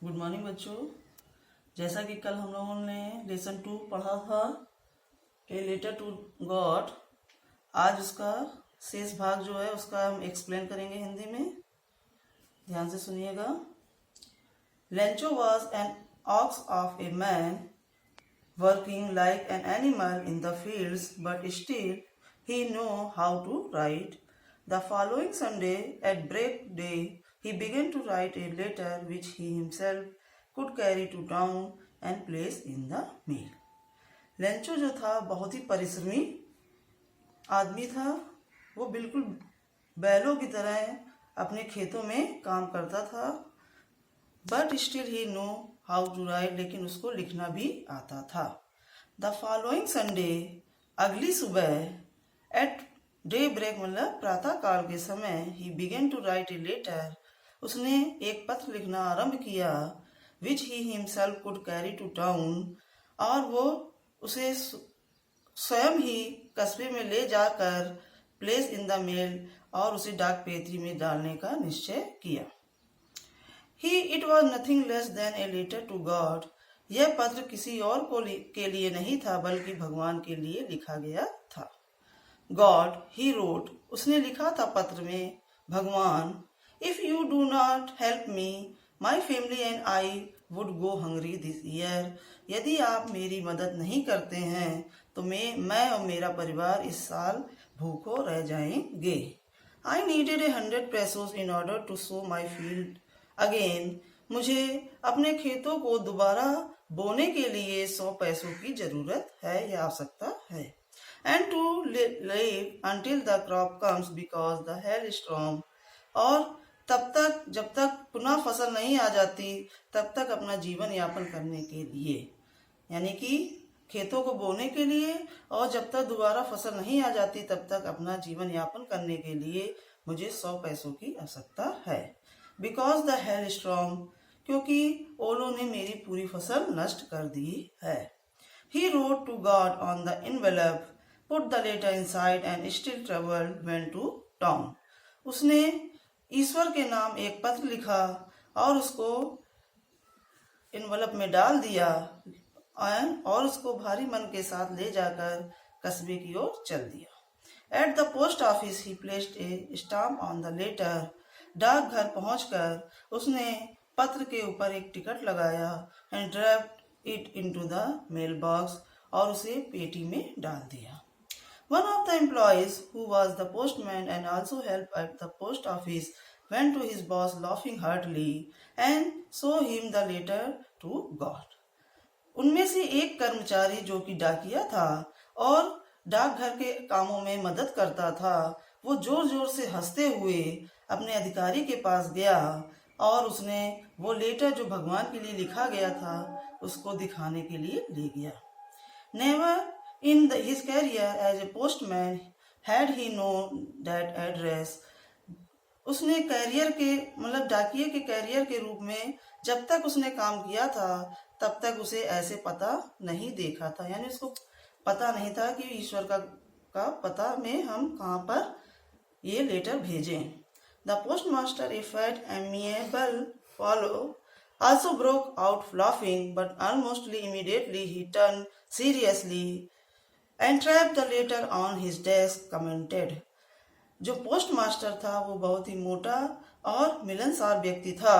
Good morning बच्चों। जैसा कि कल हम लोगों ने लेसन 2 पढ़ा था, ए लेटर टू गॉड, आज उसका शेष भाग जो है उसका हम एक्सप्लेन करेंगे हिंदी में। ध्यान से सुनिएगा। Lencho was an ox of a man working like an animal in the fields, but still he knew how to write. The following Sunday at break day, he began to write a letter which he himself could carry to town and place in the mail. Lencho जो था बहुत ही परिश्रमी आदमी था। वो बिल्कुल बैलों की तरह अपने खेतों में काम करता था। But still he know how to write, लेकिन उसको लिखना भी आता था। द फॉलोइंग संडे, अगली सुबह, एट डे ब्रेक मतलब प्रातः काल के समय, he began to write a letter, उसने एक पत्र लिखना आरंभ किया, which he himself could carry to town, और वो उसे स्वयं ही कस्बे में ले जाकर प्लेस इन द मेल, और उसे डाक पेटी में डालने का निश्चय किया। It was nothing less than a letter to God, यह पत्र किसी और के लिए नहीं था बल्कि भगवान के लिए लिखा गया था। गॉड, ही रोट, उसने लिखा था पत्र में, भगवान, if you do not help me, my family and I would go hungry this year, यदि आप मेरी मदद नहीं करते हैं तो मैं और मेरा परिवार इस साल भूखों रह जाएंगे। I needed 100 pesos in order to sow my field again, मुझे अपने खेतों को दोबारा बोने के लिए 100 पैसों की जरूरत है या आवश्यकता है। And to live until the crop comes because the hailstorm, और तब तक जब तक पुनः फसल नहीं आ जाती तब तक अपना जीवन यापन करने के लिए, यानी कि खेतों को बोने के लिए, और जब तक दोबारा फसल नहीं आ जाती तब तक अपना जीवन यापन करने के लिए मुझे 100 पैसों की आवश्यकता है। बिकॉज द hailstorm, क्योंकि ओलों ने मेरी पूरी फसल नष्ट कर दी है। He wrote to God on the envelope, put the letter inside and still traveled, went to town. उसने ईश्वर के नाम एक पत्र लिखा और उसको एनवलप में डाल दिया और उसको भारी मन के साथ ले जाकर कस्बे की ओर चल दिया। At the post office he placed a stamp on the letter. डाकघर पहुंचकर उसने पत्र के ऊपर एक टिकट लगाया and dropped it into the mailbox, और उसे पेटी में डाल दिया। One of the employees, who was the postman and also helped at the post office, went to his boss laughing heartily and showed him the letter to God. उनमें से एक कर्मचारी जो कि डाकिया था और डाकघर के कामों में मदद करता था, वो जोर जोर से हंसते हुए अपने अधिकारी के पास गया और उसने वो लेटर जो भगवान के लिए लिखा गया था उसको दिखाने के लिए ले गया। Never in his career as a postman had he known that address, उसने कैरियर के मतलब डाकिये के कैरियर के रूप में जब तक उसने काम किया था तब तक उसे ऐसे पता नहीं देखा था, यानी उसको पता नहीं था कि ईश्वर का पता में हम कहाँ पर ये लेटर भेजें। The post master, A fat amiable fellow, also broke out laughing, but almost immediately he turned seriously and trapped the letter on his desk, commented. जो पोस्ट मास्टर था वो बहुत ही मोटा और मिलनसार व्यक्ति था,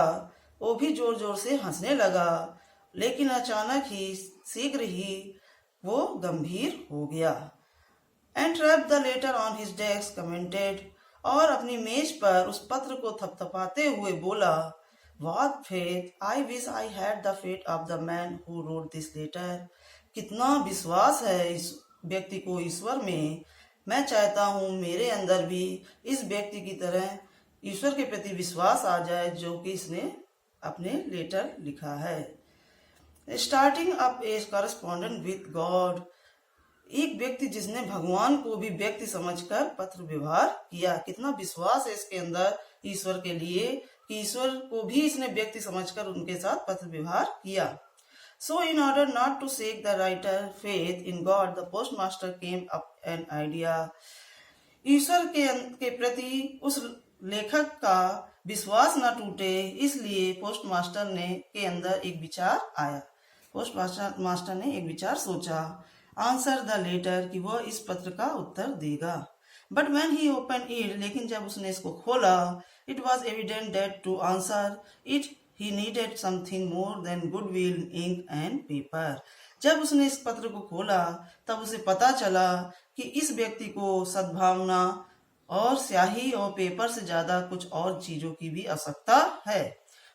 वो भी जोर जोर से हंसने लगा, लेकिन अचानक ही शीघ्र ही वो गंभीर हो गया। And trapped the letter on his desk, commented, और अपनी मेज पर उस पत्र को थपथपाते हुए बोला, What faith! I wish I had the faith of the man who wrote this letter. कितना विश्वास है इस व्यक्ति को ईश्वर में, मैं चाहता हूँ मेरे अंदर भी इस व्यक्ति की तरह ईश्वर के प्रति विश्वास आ जाए जो कि इसने अपने लेटर लिखा है। Starting up A correspondent with God, एक व्यक्ति जिसने भगवान को भी व्यक्ति समझकर पत्र व्यवहार किया। कितना विश्वास है इसके अंदर ईश्वर के लिए कि ईश्वर को भी इसने व्यक्ति समझकर उनके साथ पत्र व्यवहार किया। So in order not to shake the writer faith in God, the post master came up an idea, ईश्वर के प्रति उस लेखक का विश्वास न टूटे, इसलिए पोस्टमास्टर ने के अंदर एक विचार आया। पोस्टमास्टर ने एक विचार सोचा, आंसर द लेटर, कि वह इस पत्र का उत्तर देगा। But when he open it, लेकिन जब उसने इसको खोला, it was evident that to answer it he needed something more than goodwill, ink and paper. जब उसने इस पत्र को खोला तब उसे पता चला कि इस व्यक्ति को सद्भावना और स्याही और पेपर से ज्यादा कुछ और चीजों की भी आवश्यकता है।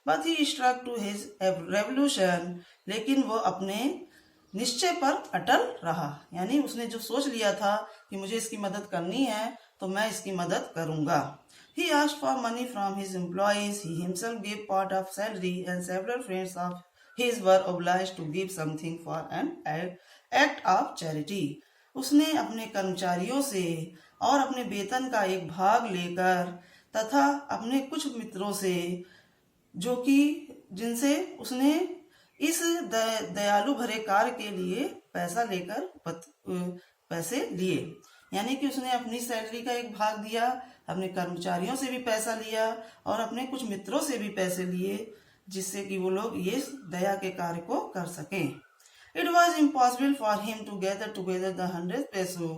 But he struck to his revolution, लेकिन वो अपने निश्चय पर अटल रहा। यानी उसने जो सोच लिया था कि मुझे इसकी मदद करनी है तो मैं इसकी मदद करूंगा। He asked for money from his employees. He himself gave part of salary, and several friends of his were obliged to give something for an act of charity. उसने अपने कर्मचारियों से और अपने वेतन का एक भाग लेकर तथा अपने कुछ मित्रों से, जो कि जिनसे उसने इस दयालु भरे कार्य के लिए पैसा लेकर पैसे लिए। यानी कि उसने अपनी सैलरी का एक भाग दिया, अपने कर्मचारियों से भी पैसा लिया और अपने कुछ मित्रों से भी पैसे लिए, जिससे कि वो लोग ये दया के कार्य को कर सकें। It was impossible for him to gather together the 100 पैसों।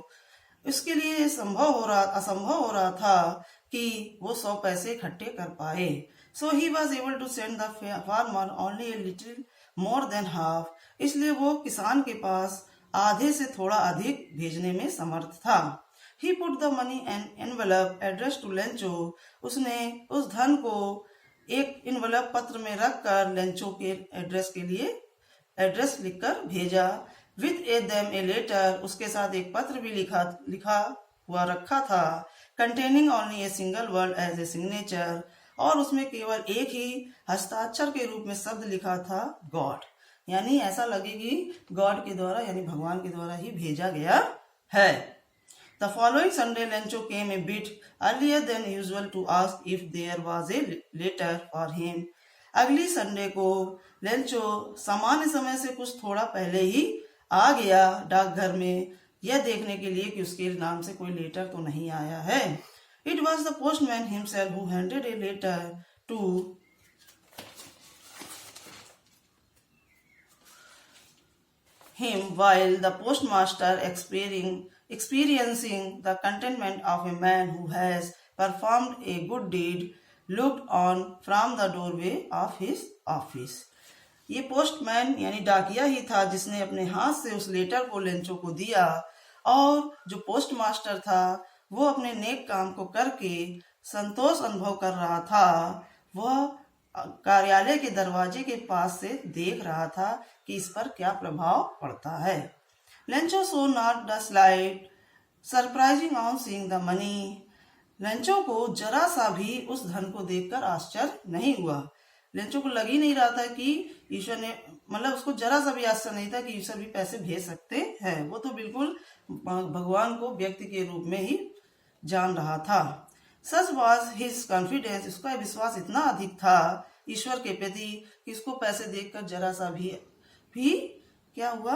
इसके लिए असंभव हो रहा था कि वो 100 पैसे इकट्ठे कर पाए। So he was able to send the farmer only a little more than half. इसलिए वो किसान के पास आधे से थोड़ा अधिक भेजने में समर्थ था। He put the money in envelope addressed to Lencho. उसने उस धन को एक इन्वेलप पत्र में रखकर लेंचो के एड्रेस के लिए एड्रेस लिखकर भेजा। With them a letter, उसके साथ एक पत्र भी लिखा हुआ रखा था। Containing only a single word as a signature, और उसमें केवल एक ही हस्ताक्षर के रूप में शब्द लिखा था, गॉड। यानी ऐसा लगे कि गॉड के द्वारा यानी भगवान के द्वारा ही भेजा गया है। The following Sunday, Lencho came a bit earlier than usual to ask if there was a letter for him. अगली संडे को लेंचो सामान्य समय से कुछ थोड़ा पहले ही आ गया डाकघर में, यह देखने के लिए कि उसके नाम से कोई लेटर तो नहीं आया है। It was the postman himself who handed a letter to him, while the postmaster experiencing the contentment of a man who has performed a good deed looked on from the doorway of his office. ये postman यानी डाकिया ही था जिसने अपने हाथ से उस letter को लेंचो को दिया, और जो पोस्टमास्टर था वो अपने नेक काम को करके संतोष अनुभव कर रहा था। वह कार्यालय के दरवाजे के पास से देख रहा था कि इस पर क्या प्रभाव पड़ता है। Lencho so not the slight surprising on seeing the money. Lencho को जरा सा भी उस धन को देखकर आश्चर्य नहीं हुआ। लेंचो को लग ही नहीं रहा था कि ईश्वर ने, मतलब उसको जरा सा भी आश्चर्य नहीं था कि ईश्वर भी पैसे भेज सकते हैं। वो तो बिल्कुल भगवान को व्यक्ति के रूप में ही जान रहा था। सच वॉज हिज कॉन्फिडेंस, उसका विश्वास इतना अधिक था ईश्वर के प्रति कि उसको पैसे देखकर जरा सा भी क्या हुआ,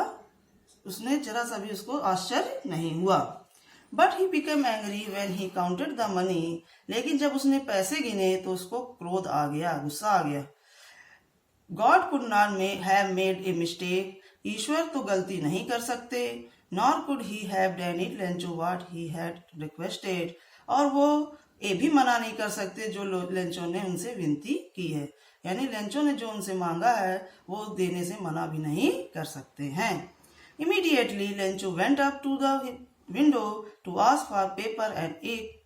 उसने जरा सा भी उसको आश्चर्य नहीं हुआ। But he became angry when he counted the money, लेकिन जब उसने पैसे गिने तो उसको क्रोध आ गया, गुस्सा आ गया। God could not have made a mistake, ईश्वर तो गलती नहीं कर सकते। Nor could he have done it Lencho what he had requested, और वो ये भी मना नहीं कर सकते जो लेंचो ने उनसे विनती की है। यानी लेंचो ने जो उनसे मांगा है वो देने से मना भी नहीं कर सकते हैं। Immediately Lencho went up to the window to ask for paper and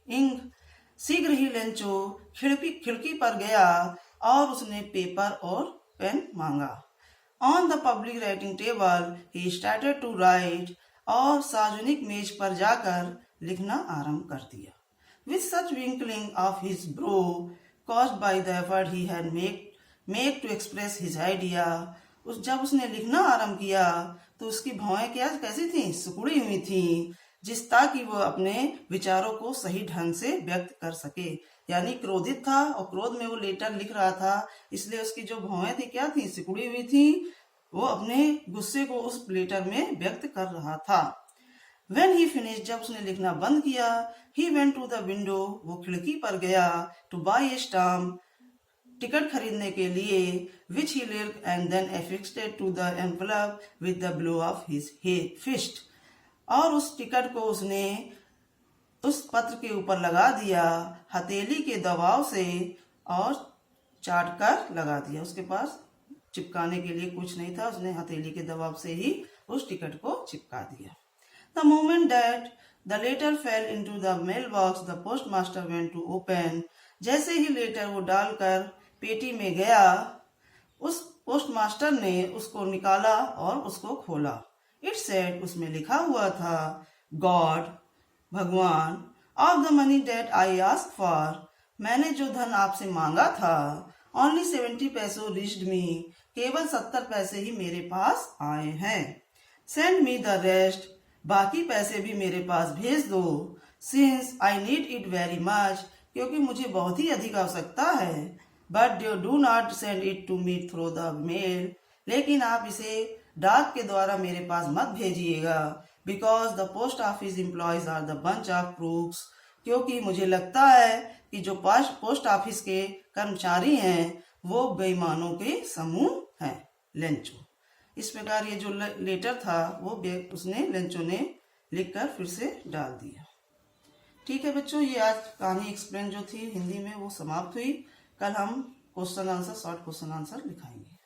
ink. शीघ्र ही लेंचो खिड़की पर गया और उसने पेपर और पेन मांगा। On the public writing table he started to write, और सार्वजनिक मेज पर जाकर लिखना आरंभ कर दिया। With such winkling of his brow caused by the effort he had made to express his idea, जब उसने लिखना आरंभ किया तो उसकी भौहें कैसी थी, सिकुड़ी हुई थी, ताकि वो अपने विचारों को सही ढंग से व्यक्त कर सके। यानी क्रोधित था और क्रोध में वो लेटर लिख रहा था, इसलिए उसकी जो भौहें थी क्या थी, सिकुड़ी हुई थी। वो अपने गुस्से को उस लेटर में व्यक्त कर रहा था। When he finished, जब उसने लिखना बंद किया, he went to the window, वो खिड़की पर गया, to buy a stamp, ticket खरीदने के लिए, which he lit and then affixed it to the envelope with the blow of his fist. और उस टिकट को उसने उस पत्र के ऊपर लगा दिया हथेली के दबाव से और चाट कर लगा दिया। उसके पास चिपकाने के लिए कुछ नहीं था, उसने हथेली के दबाव से ही उस टिकट को चिपका दिया। The moment that the letter fell into the mailbox, the postmaster went to open. जैसे ही लेटर वो डालकर पेटी में गया, उस पोस्टमास्टर ने उसको निकाला और उसको खोला। It said, उसमें लिखा हुआ था, God, भगवान, of the money that I asked for, मैंने जो धन आपसे मांगा था, only 70 पैसे reached me, केवल 70 पैसे ही मेरे पास आए हैं। Send me the rest, बाकी पैसे भी मेरे पास भेज दो। Since I need it very much, क्योंकि मुझे बहुत ही अधिक आवश्यकता है। But do not send it to me through the mail, लेकिन आप इसे डाक के द्वारा मेरे पास मत भेजिएगा। Because the post office employees are the bunch of crooks, क्योंकि मुझे लगता है कि जो पोस्ट ऑफिस के कर्मचारी हैं वो बेईमानों के समूह हैं, लेंचो। इस प्रकार ये जो लेटर था वो उसने लेंचो ने लिखकर फिर से डाल दिया। ठीक है बच्चों, ये आज कहानी एक्सप्लेन जो थी हिंदी में वो समाप्त हुई। कल हम question answer, short question answer लिखाएंगे।